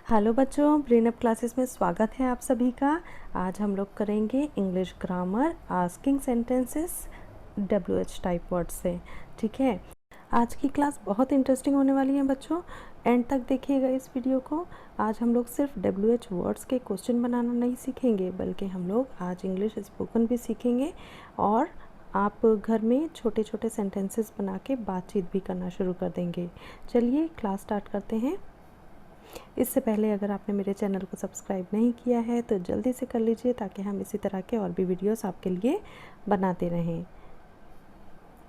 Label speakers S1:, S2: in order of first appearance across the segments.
S1: Hello बच्चों, brain up classes में स्वागत है आप सभी का। आज हम लोग करेंगे English grammar asking sentences WH type word से। ठीक है, आज की क्लास बहुत इंटरेस्टिंग होने वाली है बच्चों, एंड तक देखिएगा इस वीडियो को। आज हम लोग सिर्फ WH वर्ड्स के क्वेश्चन बनाना नहीं सीखेंगे, बल्कि हम लोग आज इंग्लिश स्पोकन भी सीखेंगे और आप घर में छोटे छोटे सेंटेंसेस बना के बातचीत भी करना शुरू कर देंगे। चलिए क्लास स्टार्ट करते हैं। इससे पहले अगर आपने मेरे चैनल को सब्सक्राइब नहीं किया है तो जल्दी से कर लीजिए, ताकि हम इसी तरह के और भी वीडियोस आपके लिए बनाते रहें।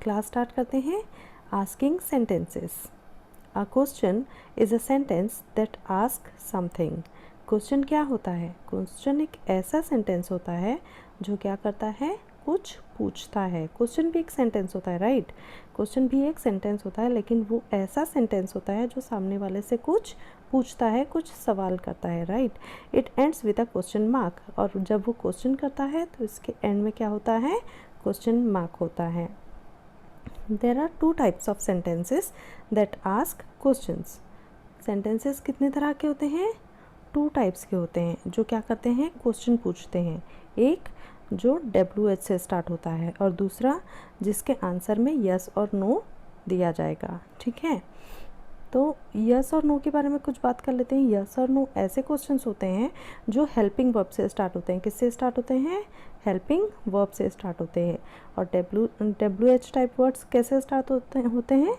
S1: क्लास स्टार्ट करते हैं। Asking sentences. A question is a sentence that ask something. Question क्या होता है? क्वेश्चन एक ऐसा सेंटेंस होता है जो क्या करता है, कुछ पूछता है। क्वेश्चन भी एक सेंटेंस होता है, राइट? क्वेश्चन भी एक सेंटेंस होता है, लेकिन वो ऐसा सेंटेंस होता है जो सामने वाले से कुछ पूछता है, कुछ सवाल करता है, right? It ends with a question mark, और जब वो क्वेश्चन करता है तो इसके एंड में क्या होता है? क्वेश्चन मार्क होता है। There are two types of sentences that ask questions. Sentences कितने तरह के होते हैं? टू टाइप्स के होते हैं, जो क्या करते हैं, क्वेश्चन पूछते हैं। एक जो WH से स्टार्ट होता है, और दूसरा जिसके आंसर में यस और नो दिया जाएगा। ठीक है, तो यस और नो के बारे में कुछ बात कर लेते हैं। यस और नो ऐसे क्वेश्चंस होते हैं जो हेल्पिंग वर्ब से स्टार्ट होते हैं। किससे स्टार्ट होते हैं? हेल्पिंग वर्ब से स्टार्ट होते हैं। और WH टाइप वर्ड्स कैसे स्टार्ट होते हैं?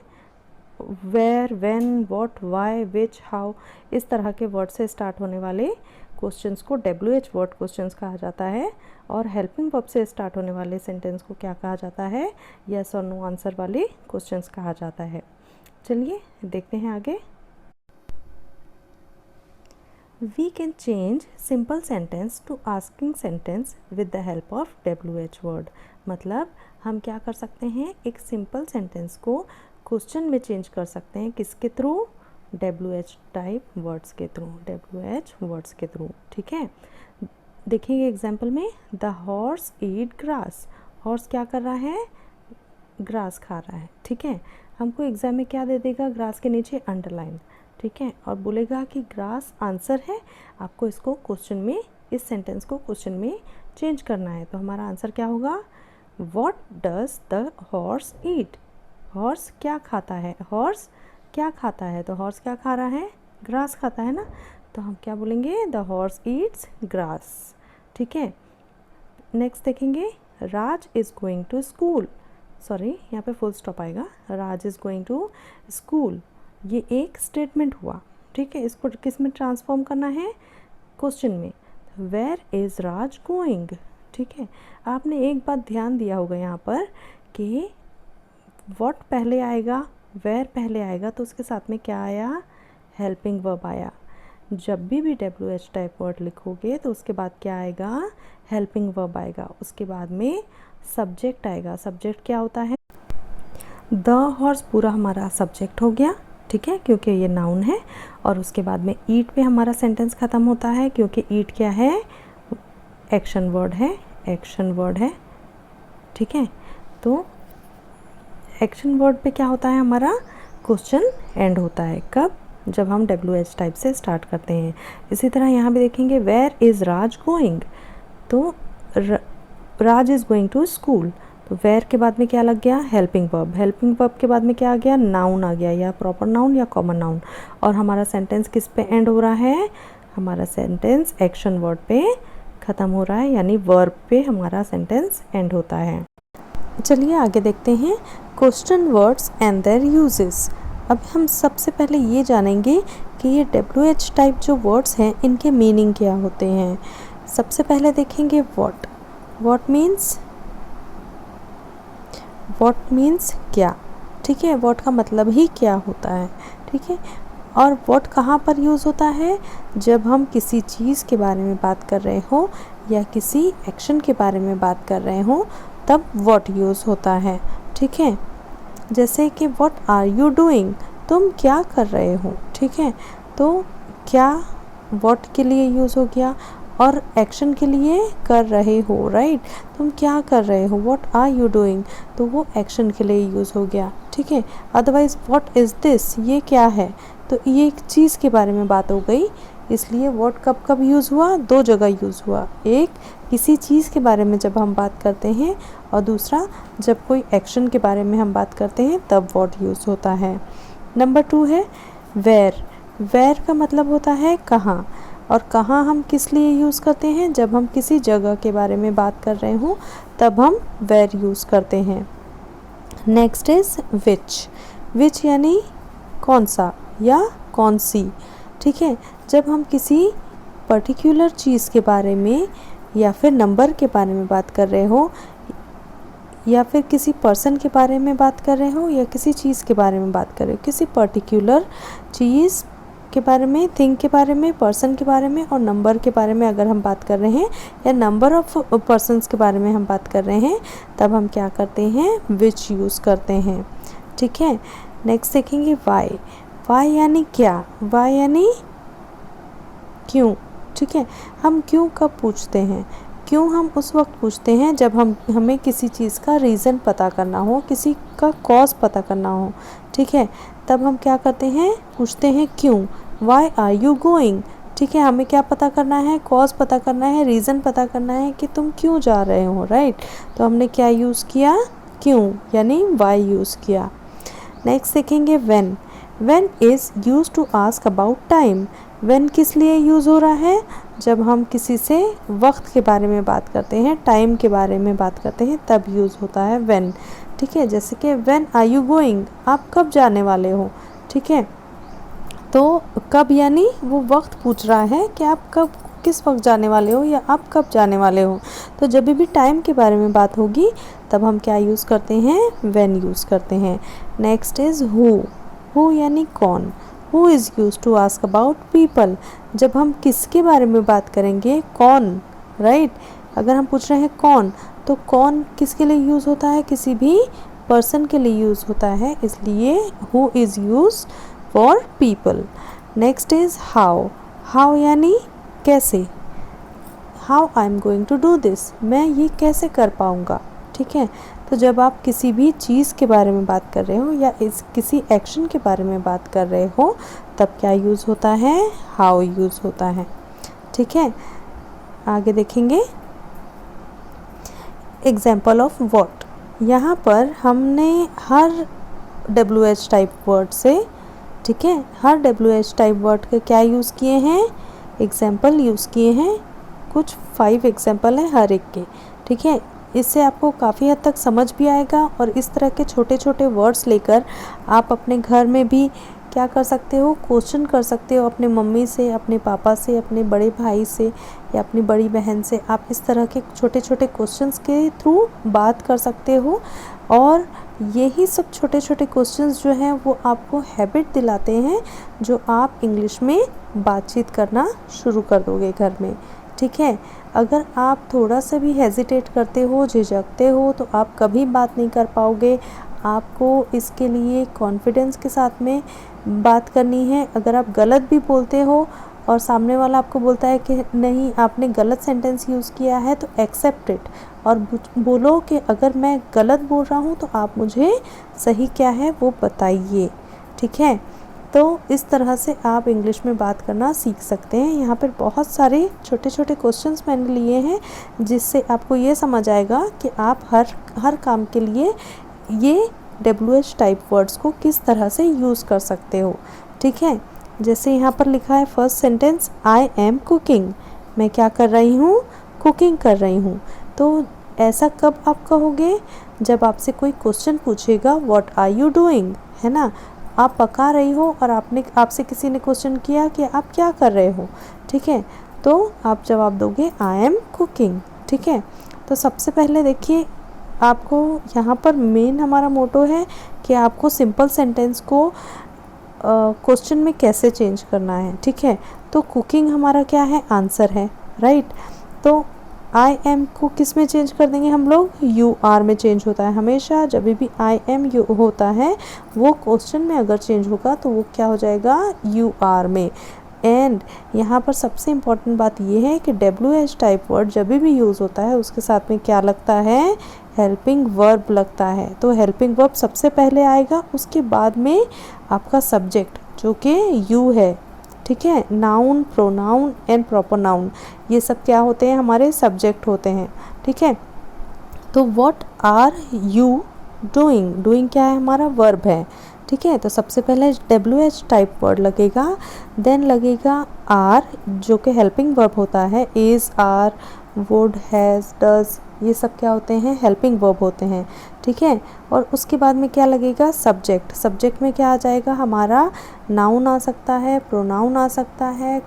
S1: Where, when, what, why, which, how, इस तरह के वर्ड से स्टार्ट होने वाले क्वेश्चंस को WH वर्ड क्वेश्चंस कहा जाता है। और हेल्पिंग वर्ब से स्टार्ट होने वाले सेंटेंस को क्या कहा जाता है? यस और नो आंसर वाले क्वेश्चंस कहा जाता है। चलिए देखते हैं आगे। We can change simple sentence to asking sentence with the help of WH word। मतलब हम क्या कर सकते हैं, एक सिंपल सेंटेंस को क्वेश्चन में चेंज कर सकते हैं। किसके थ्रू? WH टाइप वर्ड्स के थ्रू, WH वर्ड्स के थ्रू। ठीक है, देखिए एग्जाम्पल में, the horse eat grass. Horse क्या कर रहा है? ग्रास खा रहा है। ठीक है, हमको एग्जाम में क्या दे देगा? ग्रास के नीचे अंडरलाइन। ठीक है, और बोलेगा कि ग्रास आंसर है, आपको इसको क्वेश्चन में, इस सेंटेंस को क्वेश्चन में चेंज करना है। तो हमारा आंसर क्या होगा? What does the horse eat. Horse क्या खाता है? हॉर्स क्या खाता है? तो हॉर्स क्या खा रहा है? ग्रास खाता है ना। तो हम क्या बोलेंगे? The horse eats grass. ठीक है, नेक्स्ट देखेंगे, Raj is going to school. Sorry, यहाँ पे फुल स्टॉप आएगा। Raj is going to school, ये एक स्टेटमेंट हुआ। ठीक है, इसको किस में ट्रांसफॉर्म करना है? क्वेश्चन में। Where is Raj going. ठीक है, आपने एक बात ध्यान दिया होगा यहाँ पर कि व्हाट पहले आएगा, वेयर पहले आएगा, तो उसके साथ में क्या आया? हेल्पिंग वर्ब आया। जब भी WH टाइप वर्ड लिखोगे तो उसके बाद क्या आएगा? हेल्पिंग वर्ब आएगा। उसके बाद में सब्जेक्ट आएगा। सब्जेक्ट क्या होता है? द हॉर्स पूरा हमारा सब्जेक्ट हो गया। ठीक है, क्योंकि ये नाउन है। और उसके बाद में ईट पे हमारा सेंटेंस ख़त्म होता है, क्योंकि ईट क्या है? एक्शन वर्ड है, एक्शन वर्ड है। ठीक है, तो एक्शन वर्ड पे क्या होता है? हमारा क्वेश्चन एंड होता है। कब? जब हम WH टाइप से स्टार्ट करते हैं। इसी तरह यहाँ भी देखेंगे, वेयर इज़ राज गोइंग, तो राज इज़ गोइंग टू स्कूल, तो वेयर के बाद में क्या लग गया? Helping verb. हेल्पिंग वर्ब के बाद में क्या आ गया? नाउन आ गया, या प्रॉपर नाउन या कॉमन नाउन। और हमारा सेंटेंस किस पे एंड हो रहा है? हमारा सेंटेंस एक्शन वर्ड पे ख़त्म हो रहा है, यानी वर्ब पे हमारा सेंटेंस एंड होता है। चलिए आगे देखते हैं, question words and there uses. अब हम सबसे पहले ये जानेंगे कि ये WH टाइप जो वर्ड्स हैं, इनके मीनिंग क्या होते हैं। सबसे पहले देखेंगे what. What means, what means क्या। ठीक है, व्हाट का मतलब ही क्या होता है। ठीक है, और व्हाट कहाँ पर यूज़ होता है? जब हम किसी चीज़ के बारे में बात कर रहे हो या किसी एक्शन के बारे में बात कर रहे हो, तब व्हाट यूज़ होता है। ठीक है, जैसे कि व्हाट आर यू डूइंग, तुम क्या कर रहे हो। ठीक है, तो क्या व्हाट के लिए यूज़ हो गया, और एक्शन के लिए कर रहे हो, राइट? तुम क्या कर रहे हो? व्हाट आर यू डूइंग, तो वो एक्शन के लिए यूज़ हो गया। ठीक है, अदरवाइज व्हाट इज़ दिस, ये क्या है, तो ये एक चीज़ के बारे में बात हो गई, इसलिए व्हाट कब कब यूज़ हुआ, दो जगह यूज़ हुआ। एक किसी चीज़ के बारे में जब हम बात करते हैं, और दूसरा जब कोई एक्शन के बारे में हम बात करते हैं तब व्हाट यूज़ होता है। नंबर 2 है वेयर। वेयर का मतलब होता है कहाँ, और कहाँ हम किस लिए यूज़ करते हैं, जब हम किसी जगह के बारे में बात कर रहे हों तब हम वेयर यूज़ करते हैं। Next is which. विच यानी कौन सा या कौन सी, ठीक है। जब हम किसी पर्टिकुलर चीज़ के बारे में या फिर नंबर के बारे में बात कर रहे हो, या फिर किसी पर्सन के बारे में बात कर रहे हो, या किसी चीज़ के बारे में बात कर रहे हो, किसी पर्टिकुलर चीज़ के बारे में, थिंग के बारे में, पर्सन के बारे में और नंबर के बारे में अगर हम बात कर रहे हैं, या नंबर ऑफ पर्सन्स के बारे में हम बात कर रहे हैं, तब हम क्या करते हैं, विच यूज़ करते हैं, ठीक है। नेक्स्ट देखेंगे वाई। वाई यानी क्या, वाई यानी क्यों, ठीक है। हम क्यों कब पूछते हैं, क्यों हम उस वक्त पूछते हैं जब हमें किसी चीज़ का रीज़न पता करना हो, किसी का कॉज पता करना हो, ठीक है। तब हम क्या करते हैं, पूछते हैं क्यों, वाई आर यू गोइंग, ठीक है। हमें क्या पता करना है, कॉज पता करना है, रीज़न पता करना है कि तुम क्यों जा रहे हो, राइट। तो हमने क्या यूज़ किया, क्यों यानी वाई यूज़ किया। नेक्स्ट देखेंगे when. When is use to ask about time. When किस लिए यूज़ हो रहा है, जब हम किसी से वक्त के बारे में बात करते हैं, टाइम के बारे में बात करते हैं, तब यूज़ होता है व्हेन, ठीक है। जैसे कि व्हेन आर यू गोइंग, आप कब जाने वाले हो, ठीक है। तो कब यानी वो वक्त पूछ रहा है कि आप कब, किस वक्त जाने वाले हो या आप कब जाने वाले हो। तो जब भी टाइम के बारे में बात होगी तब हम क्या यूज़ करते हैं, व्हेन यूज़ करते हैं। Next is who. हु यानी कौन। Who is use to ask about people. जब हम किसके बारे में बात करेंगे, कौन, राइट। अगर हम पूछ रहे हैं कौन, तो कौन किसके लिए यूज़ होता है, किसी भी पर्सन के लिए यूज़ होता है, इसलिए who is use for people. Next is how. How यानी कैसे। How I am going to do this, मैं ये कैसे कर पाऊँगा, ठीक है। तो जब आप किसी भी चीज़ के बारे में बात कर रहे हो या किसी एक्शन के बारे में बात कर रहे हो, तब क्या यूज़ होता है, हाउ यूज़ होता है, ठीक है। आगे देखेंगे एग्जाम्पल ऑफ व्हाट। यहाँ पर हमने हर WH टाइप वर्ड से, ठीक है, हर WH टाइप वर्ड के क्या यूज़ किए हैं, एग्जाम्पल यूज़ किए हैं। कुछ 5 एग्जाम्पल हैं हर एक के, ठीक है। इससे आपको काफ़ी हद तक समझ भी आएगा, और इस तरह के छोटे छोटे वर्ड्स लेकर आप अपने घर में भी क्या कर सकते हो, क्वेश्चन कर सकते हो अपने मम्मी से, अपने पापा से, अपने बड़े भाई से या अपनी बड़ी बहन से। आप इस तरह के छोटे छोटे क्वेश्चंस के थ्रू बात कर सकते हो, और यही सब छोटे छोटे क्वेश्चंस जो हैं वो आपको हैबिट दिलाते हैं, जो आप इंग्लिश में बातचीत करना शुरू कर दोगे घर में, ठीक है। अगर आप थोड़ा सा भी हेजिटेट करते हो, झिझकते हो, तो आप कभी बात नहीं कर पाओगे। आपको इसके लिए कॉन्फिडेंस के साथ में बात करनी है। अगर आप गलत भी बोलते हो और सामने वाला आपको बोलता है कि नहीं आपने गलत सेंटेंस यूज़ किया है, तो एक्सेप्ट इट और बोलो कि अगर मैं गलत बोल रहा हूँ तो आप मुझे सही क्या है वो बताइए, ठीक है। तो इस तरह से आप इंग्लिश में बात करना सीख सकते हैं। यहाँ पर बहुत सारे छोटे छोटे क्वेश्चंस मैंने लिए हैं, जिससे आपको ये समझ आएगा कि आप हर काम के लिए ये WH टाइप वर्ड्स को किस तरह से यूज़ कर सकते हो, ठीक है। जैसे यहाँ पर लिखा है first sentence, I am cooking, मैं क्या कर रही हूँ, कुकिंग कर रही हूँ। तो ऐसा कब आप कहोगे, जब आपसे कोई क्वेश्चन पूछेगा व्हाट आर यू डूइंग, है ना, आप पका रही हो और आपसे किसी ने क्वेश्चन किया कि आप क्या कर रहे हो, ठीक है, तो आप जवाब दोगे आई एम कुकिंग, ठीक है। तो सबसे पहले देखिए, आपको यहाँ पर मेन हमारा मोटो है कि आपको सिंपल सेंटेंस को क्वेश्चन में कैसे चेंज करना है, ठीक है। तो कुकिंग हमारा क्या है, आंसर है, राइट। तो आई एम को किस में चेंज कर देंगे हम लोग, यू आर में चेंज होता है हमेशा। जब भी आई एम यू होता है वो क्वेश्चन में अगर चेंज होगा तो वो क्या हो जाएगा, यू आर में। एंड यहाँ पर सबसे इम्पॉर्टेंट बात ये है कि WH टाइप वर्ड जब भी यूज़ होता है उसके साथ में क्या लगता है, हेल्पिंग वर्ब लगता है। तो हेल्पिंग वर्ब सबसे पहले आएगा, उसके बाद में आपका सब्जेक्ट जो कि यू है, ठीक है। Noun, pronoun and proper noun, ये सब क्या होते हैं, हमारे सब्जेक्ट होते हैं, ठीक है। तो what are you doing, doing क्या है, हमारा वर्ब है, ठीक है। तो सबसे पहले WH टाइप वर्ड लगेगा, देन लगेगा आर जो कि हेल्पिंग वर्ब होता है, is, are, would, has, does, ये सब क्या होते हैं, हेल्पिंग वर्ब होते हैं, ठीक है। और उसके बाद में क्या लगेगा, सब्जेक्ट। सब्जेक्ट में क्या आ जाएगा, हमारा नाउन आ सकता है, प्रोनाउन आ सकता है,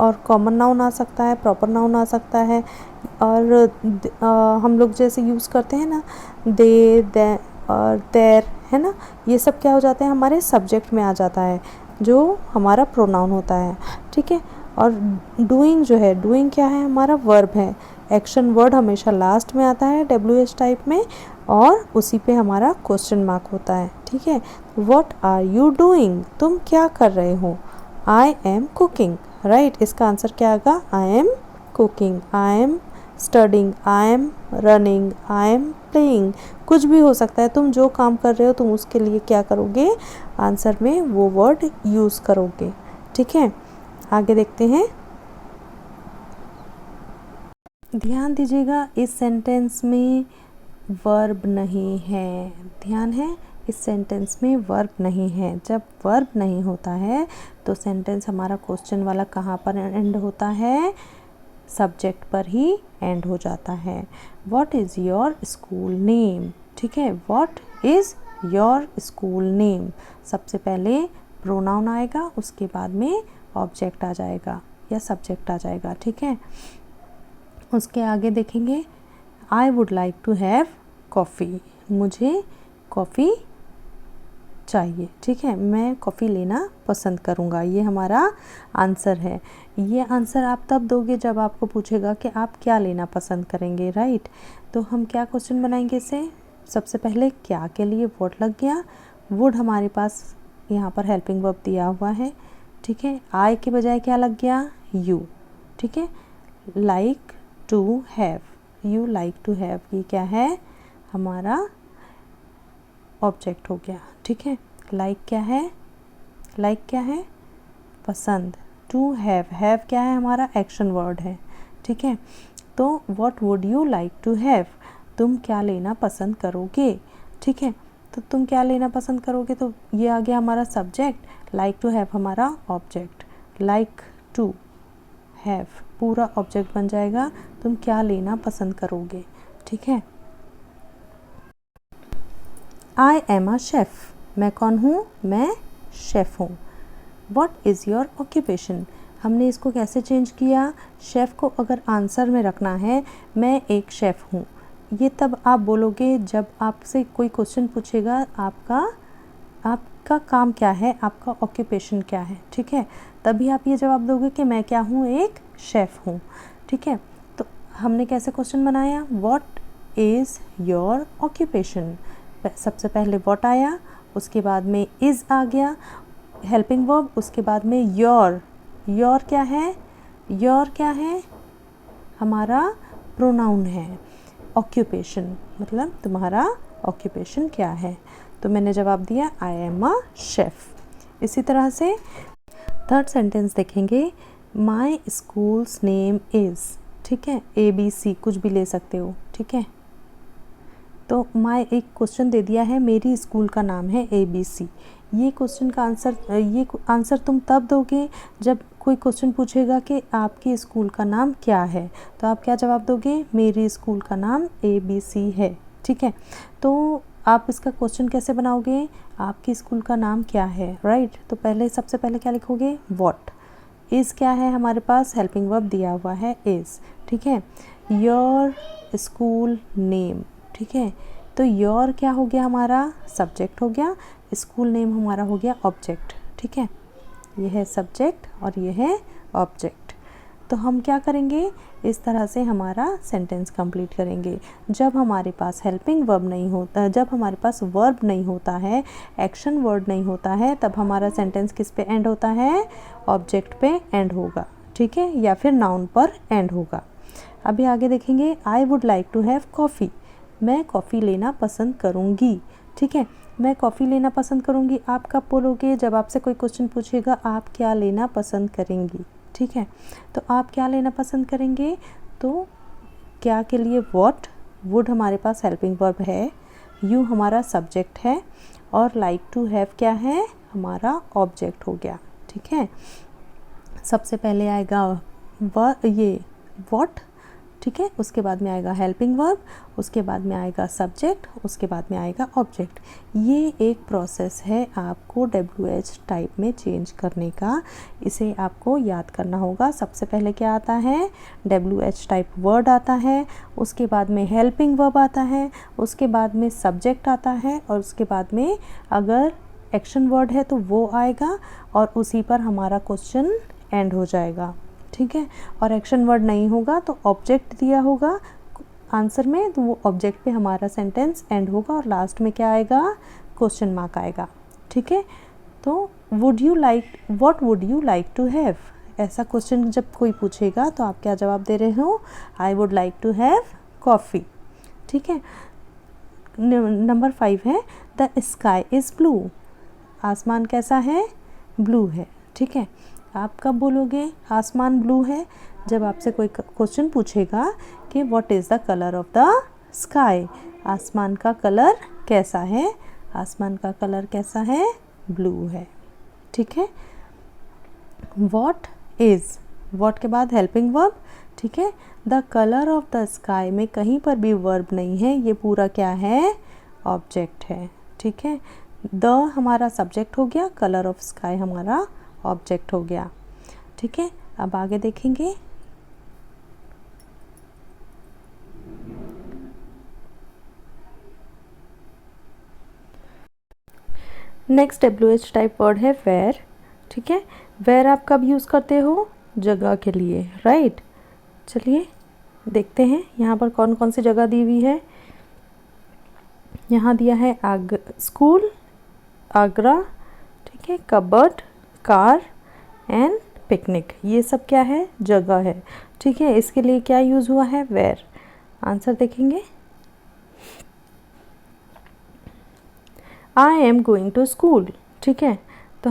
S1: और कॉमन नाउन आ सकता है, प्रॉपर नाउन आ सकता है, और हम लोग जैसे यूज़ करते हैं ना, दे और देर, है ना, ये सब क्या हो जाते हैं, हमारे सब्जेक्ट में आ जाता है, जो हमारा प्रोनाउन होता है, ठीक है। और डूइंग जो है, डूइंग क्या है, हमारा वर्ब है। एक्शन वर्ड हमेशा लास्ट में आता है WH टाइप में, और उसी पे हमारा क्वेश्चन मार्क होता है, ठीक है। व्हाट आर यू डूइंग, तुम क्या कर रहे हो। आई एम कुकिंग, राइट, इसका आंसर क्या आएगा, I am cooking, I am studying, I am running, I am playing, कुछ भी हो सकता है, तुम जो काम कर रहे हो तुम उसके लिए क्या करोगे, आंसर में वो वर्ड यूज़ करोगे, ठीक है। आगे देखते हैं, ध्यान दीजिएगा इस सेंटेंस में वर्ब नहीं है, ध्यान है, इस सेंटेंस में वर्ब नहीं है। जब वर्ब नहीं होता है तो सेंटेंस हमारा क्वेश्चन वाला कहाँ पर एंड होता है, सब्जेक्ट पर ही एंड हो जाता है। What is your school name, ठीक है, what is your school name, सबसे पहले प्रोनाउन आएगा, उसके बाद में ऑब्जेक्ट आ जाएगा या सब्जेक्ट आ जाएगा, ठीक है। उसके आगे देखेंगे, I would like to have coffee, मुझे कॉफ़ी चाहिए, ठीक है, मैं कॉफ़ी लेना पसंद करूँगा, ये हमारा आंसर है। ये आंसर आप तब दोगे जब आपको पूछेगा कि आप क्या लेना पसंद करेंगे, राइट। तो हम क्या क्वेश्चन बनाएंगे इसे, सबसे पहले क्या के लिए वुड लग गया, वुड हमारे पास यहाँ पर हेल्पिंग वर्ब दिया हुआ है, ठीक है। आई के बजाय क्या लग गया, यू, ठीक है। Like to have, you like to have, ये क्या है, हमारा ऑब्जेक्ट हो गया, ठीक है। लाइक क्या है, लाइक क्या है, पसंद, टू हैव, हैव क्या है, हमारा एक्शन वर्ड है, ठीक है। तो what would you like to have, तुम क्या लेना पसंद करोगे, ठीक है। तो तुम क्या लेना पसंद करोगे, तो ये आ गया हमारा सब्जेक्ट, लाइक टू हैव हमारा ऑब्जेक्ट, लाइक टू हैव पूरा ऑब्जेक्ट बन जाएगा, तुम क्या लेना पसंद करोगे, ठीक है। आई एम अ शेफ़, मैं कौन हूँ, मैं शेफ़ हूँ। व्हाट इज़ योर ऑक्यूपेशन, हमने इसको कैसे चेंज किया, शेफ़ को अगर आंसर में रखना है, मैं एक शेफ़ हूँ, ये तब आप बोलोगे जब आपसे कोई क्वेश्चन पूछेगा, आपका काम क्या है, आपका ऑक्यूपेशन क्या है, ठीक है, तभी आप ये जवाब दोगे कि मैं क्या हूँ, एक शेफ़ हूँ, ठीक है। तो हमने कैसे क्वेश्चन बनाया, व्हाट इज़ योर ऑक्यूपेशन, सबसे पहले व्हाट आया, उसके बाद में इज़ आ गया हेल्पिंग वर्ब, उसके बाद में योर, योर क्या है, योर क्या है, हमारा प्रोनाउन है, ऑक्यूपेशन मतलब तुम्हारा ऑक्यूपेशन क्या है, तो मैंने जवाब दिया आई एम अ शेफ़। इसी तरह से थर्ड सेंटेंस देखेंगे, माई स्कूल्स नेम इज़, ठीक है, ABC कुछ भी ले सकते हो, ठीक है। तो माई एक क्वेश्चन दे दिया है, मेरी स्कूल का नाम है ABC, ये क्वेश्चन का आंसर, ये आंसर तुम तब दोगे जब कोई क्वेश्चन पूछेगा कि आपके स्कूल का नाम क्या है, तो आप क्या जवाब दोगे, मेरी स्कूल का नाम ABC है, ठीक है। तो आप इसका क्वेश्चन कैसे बनाओगे, आपकी स्कूल का नाम क्या है, राइट। तो पहले सबसे पहले क्या लिखोगे, व्हाट, इज़ क्या है, हमारे पास हेल्पिंग वर्ब दिया हुआ है इज़, ठीक है। योर स्कूल नेम, ठीक है, तो योर क्या हो गया, हमारा सब्जेक्ट हो गया, स्कूल नेम हमारा हो गया ऑब्जेक्ट, ठीक है। ये है सब्जेक्ट और ये है ऑब्जेक्ट। तो हम क्या करेंगे, इस तरह से हमारा सेंटेंस कंप्लीट करेंगे। जब हमारे पास हेल्पिंग वर्ब नहीं होता, जब हमारे पास वर्ब नहीं होता है, एक्शन वर्ड नहीं होता है, तब हमारा सेंटेंस किस पे एंड होता है, ऑब्जेक्ट पे एंड होगा, ठीक है, या फिर नाउन पर एंड होगा। अभी आगे देखेंगे, I would like to have coffee, मैं कॉफ़ी लेना पसंद करूँगी, ठीक है। मैं कॉफ़ी लेना पसंद करूँगी। आप कब बोलोगे? जब आपसे कोई क्वेश्चन पूछेगा आप क्या लेना पसंद करेंगी, ठीक है। तो आप क्या लेना पसंद करेंगे, तो क्या के लिए वॉट, वुड हमारे पास हेल्पिंग वर्ब है, यू हमारा सब्जेक्ट है और लाइक टू हैव क्या है, हमारा ऑब्जेक्ट हो गया, ठीक है। सबसे पहले आएगा ये वॉट, ठीक है, उसके बाद में आएगा हेल्पिंग वर्ब, उसके बाद में आएगा सब्जेक्ट, उसके बाद में आएगा ऑब्जेक्ट। ये एक प्रोसेस है आपको WH टाइप में चेंज करने का, इसे आपको याद करना होगा। सबसे पहले क्या आता है, WH टाइप वर्ड आता है, उसके बाद में हेल्पिंग वर्ब आता है, उसके बाद में सब्जेक्ट आता है और उसके बाद में अगर एक्शन वर्ड है तो वो आएगा और उसी पर हमारा क्वेश्चन एंड हो जाएगा, ठीक है। और एक्शन वर्ड नहीं होगा तो ऑब्जेक्ट दिया होगा आंसर में, तो वो ऑब्जेक्ट पे हमारा सेंटेंस एंड होगा और लास्ट में क्या आएगा, क्वेश्चन मार्क आएगा, ठीक है। तो what would you like to have, ऐसा क्वेश्चन जब कोई पूछेगा तो आप क्या जवाब दे रहे हो, I would like to have coffee, ठीक है। नंबर 5 है द स्काई इज़ ब्लू, आसमान कैसा है, ब्लू है, ठीक है। आप कब बोलोगे आसमान ब्लू है, जब आपसे कोई क्वेश्चन पूछेगा कि what is the colour of the sky, आसमान का कलर कैसा है, आसमान का कलर कैसा है, ब्लू है, ठीक है। व्हाट इज़, व्हाट के बाद हेल्पिंग वर्ब, ठीक है। The colour of the sky में कहीं पर भी वर्ब नहीं है, ये पूरा क्या है, ऑब्जेक्ट है, ठीक है। द हमारा सब्जेक्ट हो गया, कलर ऑफ स्काई हमारा ऑब्जेक्ट हो गया, ठीक है। अब आगे देखेंगे, नेक्स्ट WH टाइप वर्ड है वेयर, ठीक है। वेयर आप कब यूज़ करते हो, जगह के लिए, राइट। चलिए देखते हैं यहाँ पर कौन कौन सी जगह दी हुई है। यहाँ दिया है स्कूल, आगरा, ठीक है, कबर्ड, कार एंड पिकनिक, ये सब क्या है, जगह है, ठीक है। इसके लिए क्या यूज़ हुआ है, वेयर। आंसर देखेंगे, I am going to school, ठीक है। तो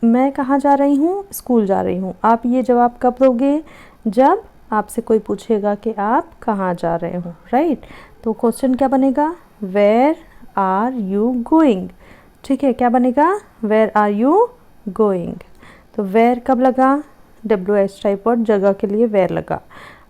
S1: मैं कहाँ जा रही हूँ, स्कूल जा रही हूँ। आप ये जवाब कब दोगे, जब आपसे कोई पूछेगा कि आप कहाँ जा रहे हो, राइट। तो क्वेश्चन क्या बनेगा, वेयर आर यू गोइंग, ठीक है। क्या बनेगा, वेयर आर यू गोइंग। तो वेयर कब लगा, WH टाइप वर्ड, जगह के लिए वेयर लगा।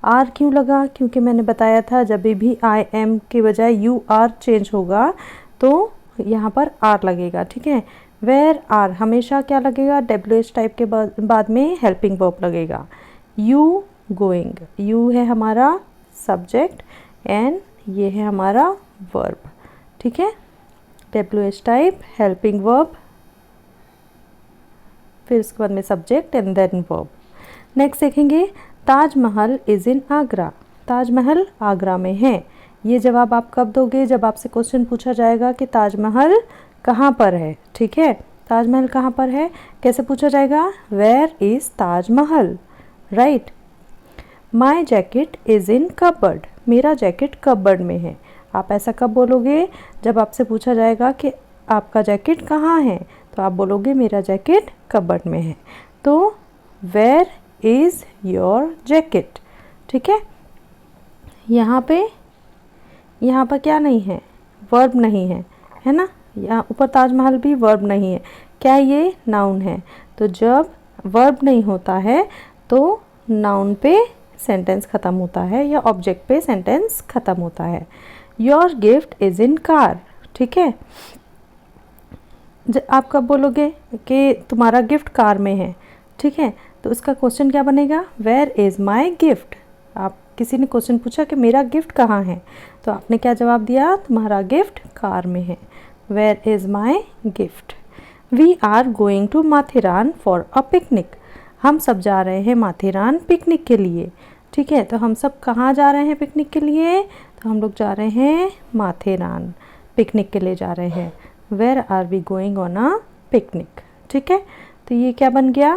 S1: आर क्यों लगा, क्योंकि मैंने बताया था जब भी आई एम के बजाय यू आर चेंज होगा तो यहाँ पर आर लगेगा, ठीक है। वेयर आर हमेशा क्या लगेगा, WH टाइप के बाद में हेल्पिंग वर्ब लगेगा। यू गोइंग, यू है हमारा सब्जेक्ट एंड ये है हमारा वर्ब, ठीक है। WH टाइप हेल्पिंग वर्ब, फिर उसके बाद में subject and then verb. Next देखेंगे, ताजमहल इज़ इन आगरा, ताजमहल आगरा में है। ये जवाब आप कब दोगे, जब आपसे क्वेश्चन पूछा जाएगा कि ताजमहल कहाँ पर है, ठीक है। ताजमहल कहाँ पर है, कैसे पूछा जाएगा, where is Taj Mahal, right. My jacket is in cupboard, मेरा जैकेट कबर्ड में है। आप ऐसा कब बोलोगे, जब आपसे पूछा जाएगा कि आपका जैकेट कहाँ है, तो आप बोलोगे मेरा जैकेट कबर्ड में है। तो वेयर इज़ योर जैकेट, ठीक है। यहाँ पर क्या नहीं है, वर्ब नहीं है, है ना। यहाँ ऊपर ताजमहल भी वर्ब नहीं है, क्या ये नाउन है। तो जब वर्ब नहीं होता है तो नाउन पे सेंटेंस ख़त्म होता है या ऑब्जेक्ट पे सेंटेंस ख़त्म होता है। Your gift is in car, ठीक है। आप कब बोलोगे कि तुम्हारा गिफ्ट कार में है, ठीक है। तो इसका क्वेश्चन क्या बनेगा, वेयर इज़ माई गिफ्ट। आप किसी ने क्वेश्चन पूछा कि मेरा गिफ्ट कहाँ है, तो आपने क्या जवाब दिया, तुम्हारा गिफ्ट कार में है, where is my gift. We are going to Matheran for a picnic, हम सब जा रहे हैं माथेरान पिकनिक के लिए, ठीक है। तो हम सब कहाँ जा रहे हैं पिकनिक के लिए, तो हम लोग जा रहे हैं माथेरान, पिकनिक के लिए जा रहे हैं। Where are we going on a picnic, ठीक है। तो ये क्या बन गया,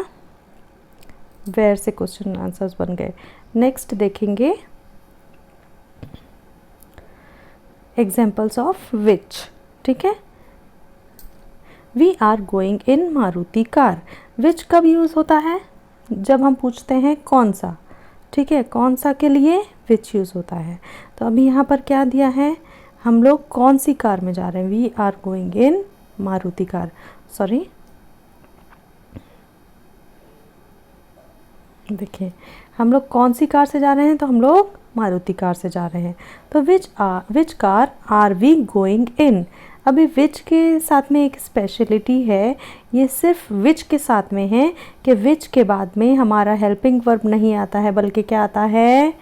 S1: वेयर से क्वेश्चन आंसर्स बन गए। नेक्स्ट देखेंगे एग्जाम्पल्स ऑफ विच, ठीक है। We are going in Maruti car. Which कब यूज़ होता है? जब हम पूछते हैं कौन सा, ठीक है, कौन सा के लिए विच यूज़ होता है। तो अभी यहाँ पर क्या दिया है, हम लोग कौन सी कार में जा रहे हैं, we are going in Maruti car, sorry देखिए हम लोग कौन सी कार से जा रहे हैं, तो हम लोग मारुति कार से जा रहे हैं। तो which car are we going in. अभी विच के साथ में एक स्पेशलिटी है, ये सिर्फ विच के साथ में है कि विच के बाद में हमारा हेल्पिंग वर्ब नहीं आता है, बल्कि क्या आता है,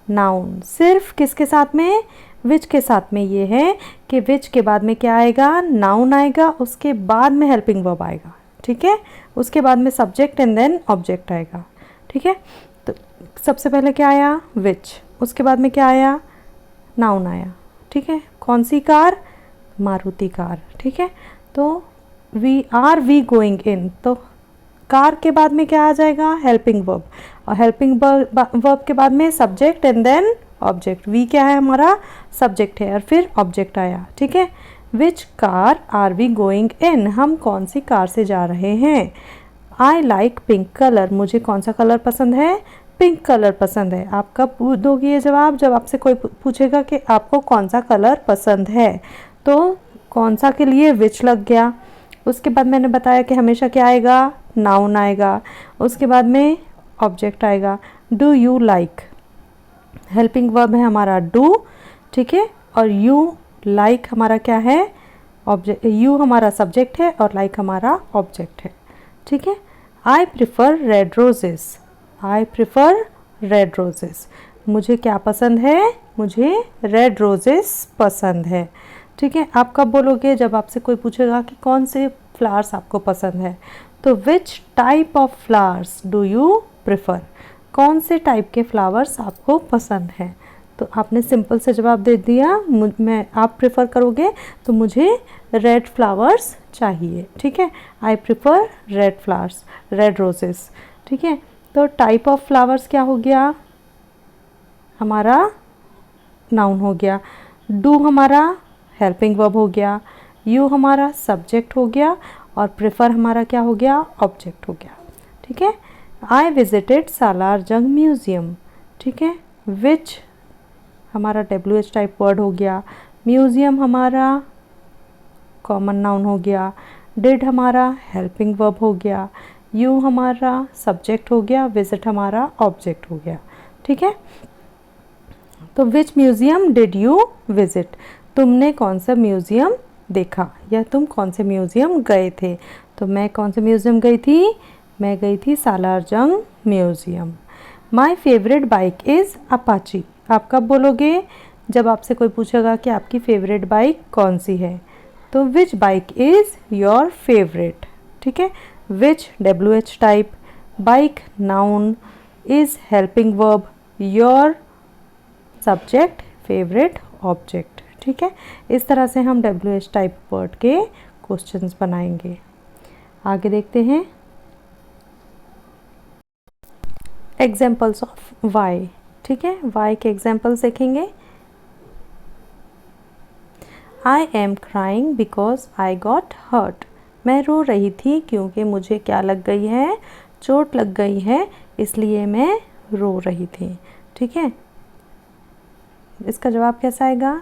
S1: नाउन। सिर्फ किसके साथ में, विच के साथ में ये है कि विच के बाद में क्या आएगा, नाउन आएगा, उसके बाद में हेल्पिंग वर्ब आएगा, ठीक है, उसके बाद में सब्जेक्ट एंड देन ऑब्जेक्ट आएगा, ठीक है। तो सबसे पहले क्या आया, विच, उसके बाद में क्या आया, नाउन आया, ठीक है। कौन सी कार, मारुति कार, ठीक है। तो वी गोइंग इन, तो कार के बाद में क्या आ जाएगा, हेल्पिंग वर्ब, और हेल्पिंग वर्ब के बाद में subject and then object. We क्या है, हमारा सब्जेक्ट है, और फिर ऑब्जेक्ट आया, ठीक है। Which car are we going in, हम कौन सी कार से जा रहे हैं। आई लाइक पिंक कलर, मुझे कौन सा कलर पसंद है, पिंक कलर पसंद है। आप कब दोगे ये जवाब, जब आपसे कोई पूछेगा कि आपको कौन सा कलर पसंद है। तो कौन सा के लिए विच लग गया, उसके बाद मैंने बताया कि हमेशा क्या आएगा, नाउन आएगा, उसके बाद में ऑब्जेक्ट आएगा। Do you like, helping verb है हमारा डू, ठीक है, और यू लाइक हमारा क्या है, ऑब्जेक्ट, यू हमारा सब्जेक्ट है और लाइक हमारा ऑब्जेक्ट है, ठीक है। आई प्रिफ़र रेड रोजेस, आई प्रिफ़र रेड रोजेस, मुझे क्या पसंद है, मुझे रेड रोजेस पसंद है, ठीक है। आप कब बोलोगे, जब आपसे कोई पूछेगा कि कौन से फ्लावर्स आपको पसंद है। तो which type of flowers do you prefer, कौन से टाइप के फ्लावर्स आपको पसंद हैं। तो आपने सिंपल से जवाब दे दिया, आप प्रेफर करोगे तो मुझे रेड फ्लावर्स चाहिए, ठीक है। I prefer red flowers, red roses, ठीक है। तो टाइप ऑफ फ्लावर्स क्या हो गया, हमारा नाउन हो गया, डू हमारा हेल्पिंग वर्ब हो गया, यू हमारा सब्जेक्ट हो गया, और प्रेफर हमारा क्या हो गया, ऑब्जेक्ट हो गया, ठीक है। आई विजिटेड सालार जंग म्यूज़ियम, ठीक है। विच हमारा WH टाइप वर्ड हो गया, म्यूज़ियम हमारा कॉमन नाउन हो गया, डिड हमारा हेल्पिंग वर्ब हो गया, यू हमारा सब्जेक्ट हो गया, विजिट हमारा ऑब्जेक्ट हो गया, ठीक है। तो विच म्यूज़ियम डिड यू विजिट, तुमने कौन सा म्यूज़ियम देखा, या तुम कौन से म्यूज़ियम गए थे। तो मैं कौन से म्यूज़ियम गई थी, मैं गई थी सालार जंग museum. My favourite bike is Apache, आप कब बोलोगे, जब आपसे कोई पूछेगा कि आपकी फेवरेट बाइक कौन सी है। तो विच बाइक इज़ योर फेवरेट, ठीक है। विच WH type, bike noun, is helping verb, your subject, favourite object, ठीक है। इस तरह से हम WH टाइप वर्ड के क्वेश्चंस बनाएंगे। आगे देखते हैं एग्जाम्पल्स ऑफ वाई, ठीक है। वाई के एग्जाम्पल्स देखेंगे। I am crying because I got hurt, मैं रो रही थी क्योंकि मुझे क्या लग गई है, चोट लग गई है, इसलिए मैं रो रही थी, ठीक है। इसका जवाब कैसा आएगा,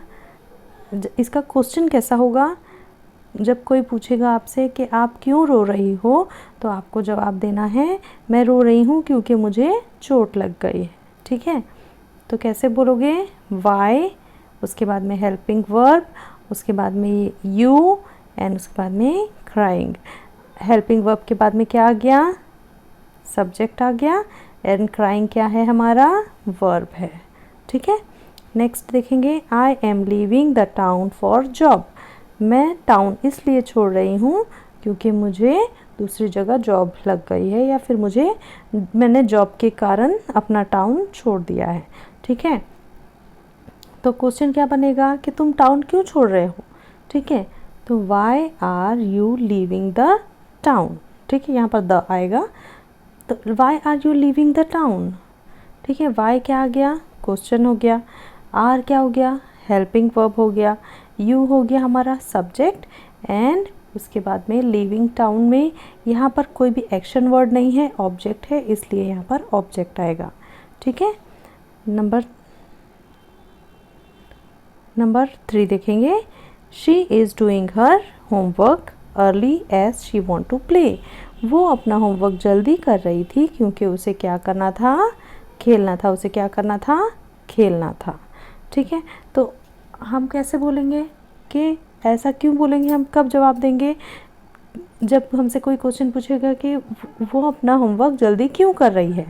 S1: इसका क्वेश्चन कैसा होगा, जब कोई पूछेगा आपसे कि आप क्यों रो रही हो, तो आपको जवाब देना है मैं रो रही हूँ क्योंकि मुझे चोट लग गई है, ठीक है। तो कैसे बोलोगे, वाई, उसके बाद में हेल्पिंग वर्ब, उसके बाद में यू, एंड उसके बाद में क्राइंग। हेल्पिंग वर्ब के बाद में क्या आ गया, सब्जेक्ट आ गया, एंड क्राइंग क्या है, हमारा वर्ब है, ठीक है। नेक्स्ट देखेंगे, I am leaving the town for job, मैं टाउन इसलिए छोड़ रही हूँ क्योंकि मुझे दूसरी जगह जॉब लग गई है, या फिर मैंने जॉब के कारण अपना टाउन छोड़ दिया है, ठीक है। तो क्वेश्चन क्या बनेगा कि तुम टाउन क्यों छोड़ रहे हो, ठीक है। तो why are you leaving the town, ठीक है, यहाँ पर द आएगा, तो why are you leaving the town, ठीक है। वाई क्या आ गया, क्वेश्चन हो गया, आर क्या हो गया, हेल्पिंग वर्ब हो गया, यू हो गया हमारा सब्जेक्ट, एंड उसके बाद में लिविंग टाउन में यहाँ पर कोई भी एक्शन वर्ड नहीं है, ऑब्जेक्ट है, इसलिए यहाँ पर ऑब्जेक्ट आएगा। ठीक है। नंबर 3 देखेंगे। She is doing her homework early as she want to play. वो अपना होमवर्क जल्दी कर रही थी क्योंकि उसे क्या करना था, खेलना था। उसे क्या करना था, खेलना था। ठीक है। तो हम कैसे बोलेंगे कि ऐसा क्यों बोलेंगे, हम कब जवाब देंगे, जब हमसे कोई क्वेश्चन पूछेगा कि वो अपना होमवर्क जल्दी क्यों कर रही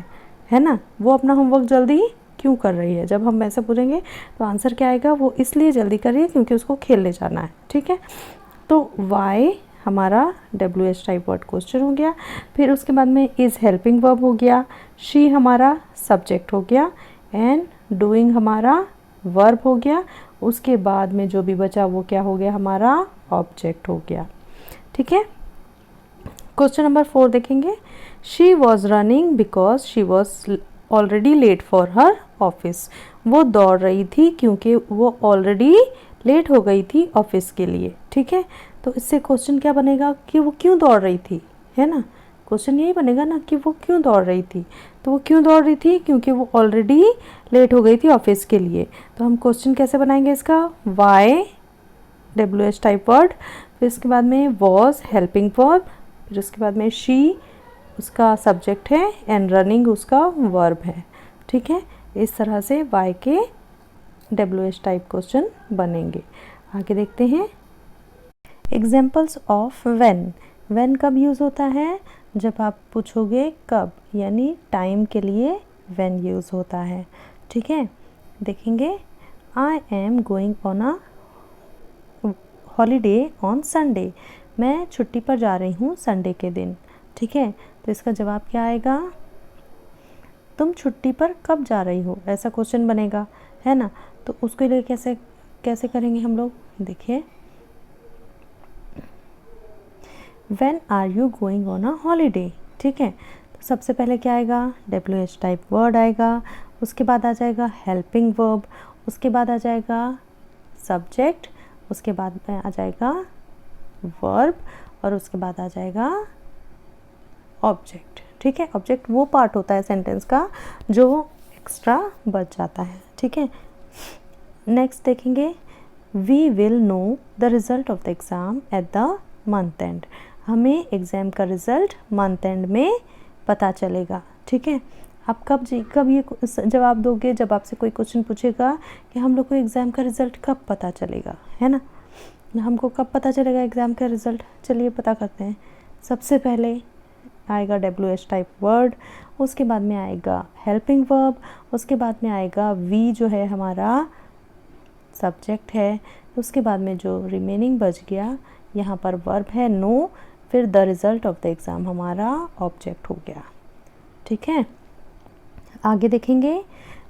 S1: है ना, वो अपना होमवर्क जल्दी क्यों कर रही है। जब हम ऐसा पूछेंगे तो आंसर क्या आएगा, वो इसलिए जल्दी कर रही है क्योंकि उसको खेलने जाना है। ठीक है। तो वाई हमारा WH टाइप वर्ड क्वेश्चन हो गया। फिर उसके बाद में इज़ हेल्पिंग वर्ब हो गया, शी हमारा सब्जेक्ट हो गया, एंड डूइंग हमारा वर्ब हो गया। उसके बाद में जो भी बचा वो क्या हो गया, हमारा ऑब्जेक्ट हो गया। ठीक है। क्वेश्चन नंबर 4 देखेंगे। She was running because she was already late for her office. वो दौड़ रही थी क्योंकि वो ऑलरेडी लेट हो गई थी ऑफिस के लिए। ठीक है। तो इससे क्वेश्चन क्या बनेगा कि वो क्यों दौड़ रही थी, है ना। क्वेश्चन यही बनेगा ना कि वो क्यों दौड़ रही थी। तो वो क्यों दौड़ रही थी, क्योंकि वो ऑलरेडी लेट हो गई थी ऑफिस के लिए। तो हम क्वेश्चन कैसे बनाएंगे इसका, वाई WH टाइप वर्ड, फिर इसके बाद में वॉज हेल्पिंग वर्ब, फिर उसके बाद में शी उसका सब्जेक्ट है, एंड रनिंग उसका वर्ब है। ठीक है। इस तरह से वाई के WH टाइप क्वेश्चन बनेंगे। आगे देखते हैं एग्जाम्पल्स ऑफ व्हेन। व्हेन कब यूज़ होता है, जब आप पूछोगे कब, यानी टाइम के लिए व्हेन यूज़ होता है। ठीक है। देखेंगे I am going on a holiday on Sunday. मैं छुट्टी पर जा रही हूँ संडे के दिन। ठीक है। तो इसका जवाब क्या आएगा, तुम छुट्टी पर कब जा रही हो, ऐसा क्वेश्चन बनेगा, है ना। तो उसके लिए कैसे करेंगे हम लोग, देखिए when are you going on a holiday. ठीक है। तो सबसे पहले क्या आएगा, WH टाइप वर्ड आएगा, उसके बाद आ जाएगा हेल्पिंग वर्ब, उसके बाद आ जाएगा सब्जेक्ट, उसके बाद में आ जाएगा वर्ब, और उसके बाद आ जाएगा ऑब्जेक्ट। ठीक है। ऑब्जेक्ट वो पार्ट होता है सेंटेंस का जो एक्स्ट्रा बच जाता है। ठीक है। नेक्स्ट देखेंगे we will know the result of the exam at the month end. हमें एग्ज़ाम का रिज़ल्ट मंथ एंड में पता चलेगा। ठीक है। आप कब ये जवाब दोगे, जब आपसे कोई क्वेश्चन पूछेगा कि हम लोग को एग्ज़ाम का रिज़ल्ट कब पता चलेगा, है ना। हमको कब पता चलेगा एग्ज़ाम का रिज़ल्ट, चलिए पता करते हैं। सबसे पहले आएगा WH टाइप वर्ड, उसके बाद में आएगा हेल्पिंग वर्ब, उसके बाद में आएगा वी जो है हमारा सब्जेक्ट है, उसके बाद में जो रिमेनिंग बच गया यहाँ पर वर्ब है नो, फिर the result of the exam हमारा ऑब्जेक्ट हो गया। ठीक है। आगे देखेंगे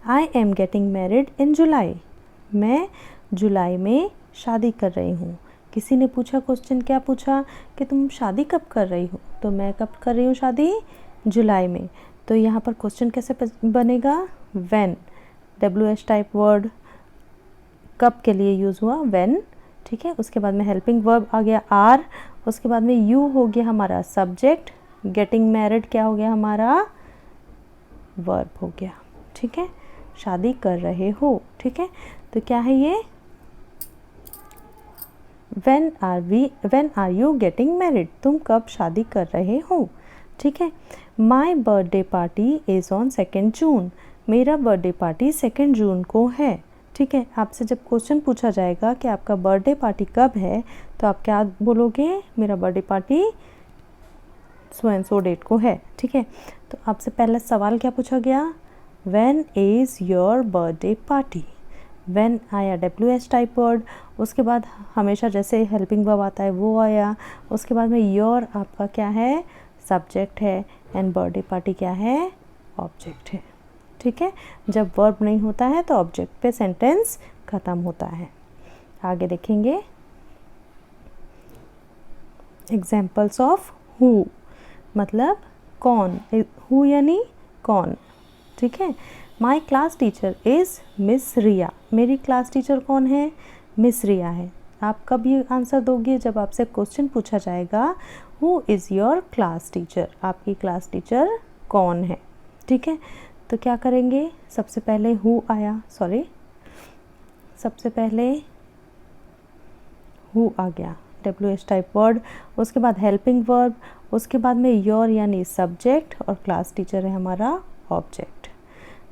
S1: I am getting married in July. मैं जुलाई में शादी कर रही हूँ। किसी ने पूछा क्वेश्चन, क्या पूछा कि तुम शादी कब कर रही हो, तो मैं कब कर रही हूँ शादी, जुलाई में। तो यहाँ पर क्वेश्चन कैसे बनेगा, व्हेन WH टाइप वर्ड कब के लिए यूज़ हुआ, व्हेन। ठीक है। उसके बाद में हेल्पिंग वर्ब आ गया आर, उसके बाद में यू हो गया हमारा सब्जेक्ट, गेटिंग मैरिड क्या हो गया हमारा वर्ब हो गया। ठीक है। शादी कर रहे हो। ठीक है। तो क्या है ये, when are you getting married, तुम कब शादी कर रहे हो। ठीक है। My birthday party is on 2 जून। मेरा बर्थडे पार्टी 2 जून को है। ठीक है। आपसे जब क्वेश्चन पूछा जाएगा कि आपका बर्थडे पार्टी कब है, तो आप क्या बोलोगे, मेरा birthday party so and so date को है। ठीक है। तो आपसे पहला सवाल क्या पूछा गया, when is your birthday party. When आया WH टाइप वर्ड, उसके बाद हमेशा जैसे हेल्पिंग वर्ब आता है वो आया, उसके बाद में योर आपका क्या है, सब्जेक्ट है, एंड बर्थडे पार्टी क्या है, ऑब्जेक्ट है। ठीक है। जब वर्ब नहीं होता है तो ऑब्जेक्ट पे सेंटेंस ख़त्म होता है। आगे देखेंगे एग्जाम्पल्स ऑफ हु, मतलब कौन, हु यानी कौन। ठीक है। My class teacher is miss Riya. मेरी क्लास टीचर कौन है, मिस रिया है। आप कब ये आंसर दोगे? जब आपसे क्वेश्चन पूछा जाएगा who is your class teacher, आपकी क्लास टीचर कौन है। ठीक है, तो क्या करेंगे? सबसे पहले हु आया, सबसे पहले हु आ गया, WH टाइप वर्ड, उसके बाद हेल्पिंग वर्ब, उसके बाद में योर यानी सब्जेक्ट, और क्लास टीचर है हमारा object.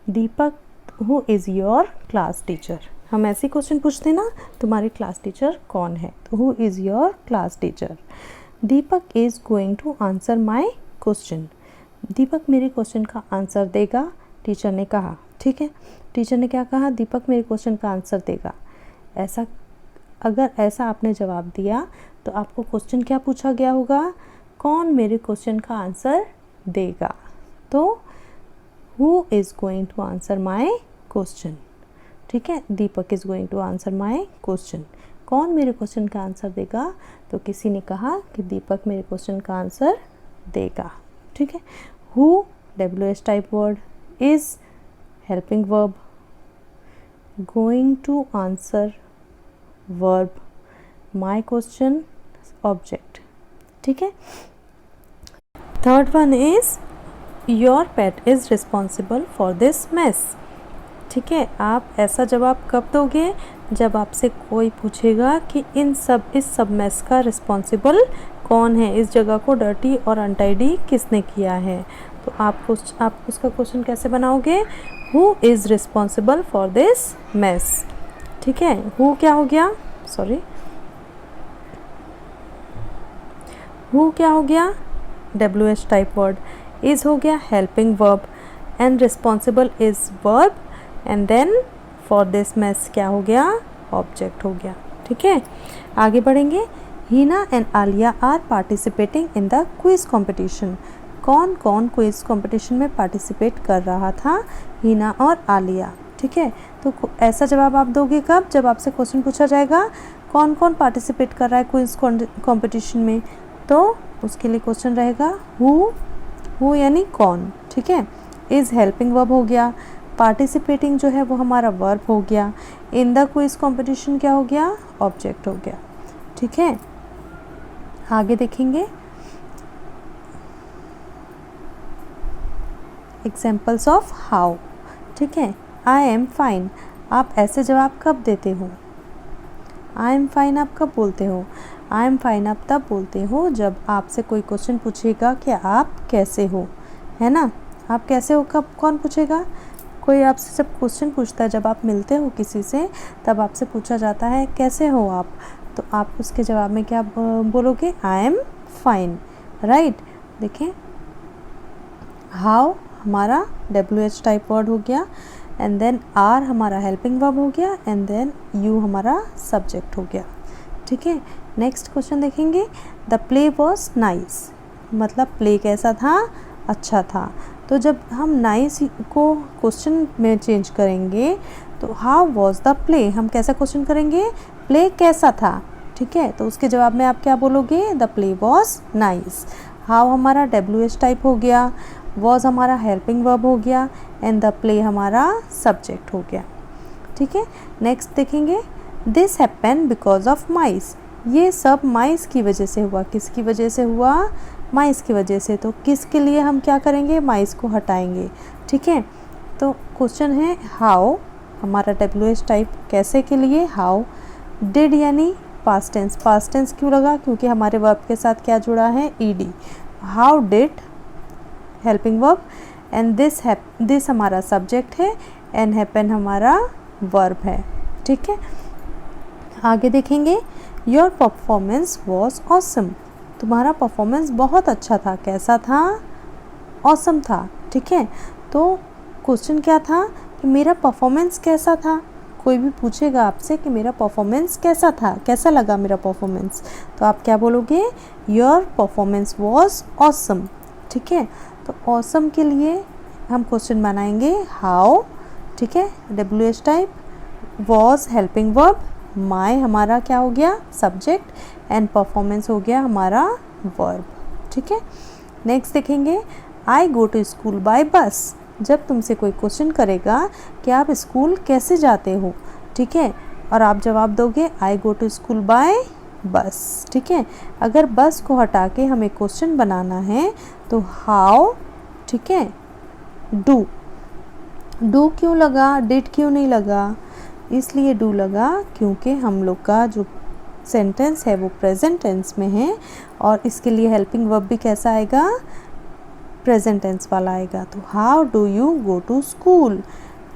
S1: Deepak, who is your class teacher? हम ऐसे क्वेश्चन पूछते हैं ना, तुम्हारी क्लास टीचर कौन है, तो who is your class teacher. Deepak is going to answer my question, Deepak मेरे क्वेश्चन का आंसर देगा, टीचर ने कहा। ठीक है, टीचर ने क्या कहा? दीपक मेरे क्वेश्चन का आंसर देगा। ऐसा, अगर ऐसा आपने जवाब दिया तो आपको क्वेश्चन क्या पूछा गया होगा? कौन मेरे क्वेश्चन का आंसर देगा? तो who is going to answer my question. ठीक है, Deepak is going to answer my question. कौन मेरे क्वेश्चन का आंसर देगा? तो किसी ने कहा कि दीपक मेरे क्वेश्चन का आंसर देगा। ठीक है, who WH type word, is helping verb, going to answer verb, my question object. ठीक है, third one is your pet is responsible for this mess. ठीक है, आप ऐसा जवाब कब दोगे? जब आपसे कोई पूछेगा कि इस सब मेस का रिस्पॉन्सिबल कौन है, इस जगह को डर्टी और अनटाइडी किसने किया है। तो आप उसका क्वेश्चन कैसे बनाओगे? Who is responsible for this mess. ठीक है, हु क्या हो गया? हु क्या हो गया? WH टाइप वर्ड, इज़ हो गया helping verb, and responsible is verb, and then for this mess क्या हो गया? ऑब्जेक्ट हो गया। ठीक है, आगे बढ़ेंगे। Heena and Aliya are participating in the quiz competition. कौन कौन क्विज कॉम्पिटिशन में पार्टिसिपेट कर रहा था? हीना और आलिया। ठीक है, तो ऐसा जवाब आप दोगे कब? जब आपसे क्वेश्चन पूछा जाएगा कौन कौन पार्टिसिपेट कर रहा है क्विज कॉम्पिटिशन में, तो उसके लिए क्वेश्चन रहेगा हु यानी कौन। ठीक है, इज़ हेल्पिंग वर्ब हो गया, पार्टिसिपेटिंग जो है वो हमारा वर्ब हो गया, इन द क्विज कॉम्पिटिशन क्या हो गया? ऑब्जेक्ट हो गया। ठीक है, आगे देखेंगे एग्जाम्पल्स ऑफ हाउ। ठीक है, आई एम फाइन, आप ऐसे जवाब कब देते हो? आई एम फाइन आप कब बोलते हो? आई एम फाइन आप तब बोलते हो जब आपसे कोई क्वेश्चन पूछेगा कि आप कैसे हो, है ना। आप कैसे हो कब कौन पूछेगा? कोई आपसे जब क्वेश्चन पूछता है, जब आप मिलते हो किसी से, तब आपसे पूछा जाता है कैसे हो आप, तो आप उसके जवाब में क्या बोलोगे? I am fine, right. देखें, हाउ हमारा WH टाइप वर्ड हो गया, एंड देन आर हमारा हेल्पिंग वर्ब हो गया, एंड देन यू हमारा सब्जेक्ट हो गया। ठीक है, नेक्स्ट क्वेश्चन देखेंगे। द प्ले वॉज नाइस, मतलब प्ले कैसा था? अच्छा था। तो जब हम नाइस को क्वेश्चन में चेंज करेंगे तो हाउ वॉज द प्ले, हम कैसा क्वेश्चन करेंगे? प्ले कैसा था। ठीक है, तो उसके जवाब में आप क्या बोलोगे? The play was nice. How हमारा WH टाइप हो गया, वॉज हमारा हेल्पिंग वर्ब हो गया, एंड द प्ले हमारा सब्जेक्ट हो गया। ठीक है, नेक्स्ट देखेंगे। This happen because of mice, ये सब माइस की वजह से हुआ। किसकी वजह से हुआ? माइस की वजह से। तो किसके लिए हम क्या करेंगे? माइस को हटाएंगे। ठीक है, तो क्वेश्चन है हाउ हमारा WH टाइप कैसे के लिए? हाउ। डिड यानी पास्ट टेंस, पास्ट टेंस क्यों लगा? क्योंकि हमारे वर्ब के साथ क्या जुड़ा है? ED। How did helping verb, and this हमारा सब्जेक्ट है, एंड हैपन हमारा वर्ब है। ठीक है, आगे देखेंगे। योर परफॉर्मेंस वॉज ऑसम, तुम्हारा परफॉर्मेंस बहुत अच्छा था। कैसा था? ऑसम था। ठीक है, तो क्वेश्चन क्या था कि मेरा परफॉर्मेंस कैसा था। कोई भी पूछेगा आपसे कि मेरा परफॉर्मेंस कैसा था, कैसा लगा मेरा परफॉर्मेंस, तो आप क्या बोलोगे? Your performance was awesome. ठीक है, तो ऑसम के लिए हम क्वेश्चन बनाएंगे हाउ। ठीक है, WH type, was helping verb, my हमारा क्या हो गया? सब्जेक्ट, एंड परफॉर्मेंस हो गया हमारा वर्ब। ठीक है, नेक्स्ट देखेंगे। आई गो टू स्कूल बाय बस, जब तुमसे कोई क्वेश्चन करेगा कि आप स्कूल कैसे जाते हो, ठीक है, और आप जवाब दोगे आई गो टू स्कूल बाय बस। ठीक है, अगर बस को हटा के हमें क्वेश्चन बनाना है तो हाउ, ठीक है, डू क्यों लगा, डिड क्यों नहीं लगा? इसलिए डू लगा क्योंकि हम लोग का जो सेंटेंस है वो प्रेजेंट टेंस में है और इसके लिए हेल्पिंग वर्ब भी कैसा आएगा, प्रेजेंट टेंस वाला आएगा। तो how do you go to school,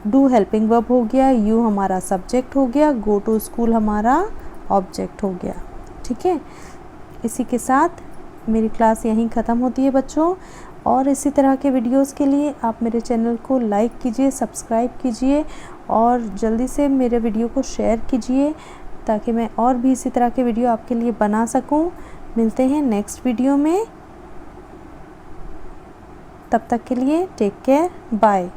S1: do helping verb हो गया, यू हमारा सब्जेक्ट हो गया, गो टू स्कूल हमारा ऑब्जेक्ट हो गया। ठीक है, इसी के साथ मेरी क्लास यहीं ख़त्म होती है बच्चों। और इसी तरह के वीडियोस के लिए आप मेरे चैनल को लाइक कीजिए, सब्सक्राइब कीजिए और जल्दी से मेरे वीडियो को शेयर कीजिए ताकि मैं और भी इसी तरह के वीडियो आपके लिए बना सकूं। मिलते हैं नेक्स्ट वीडियो में, तब तक के लिए टेक केयर, बाय।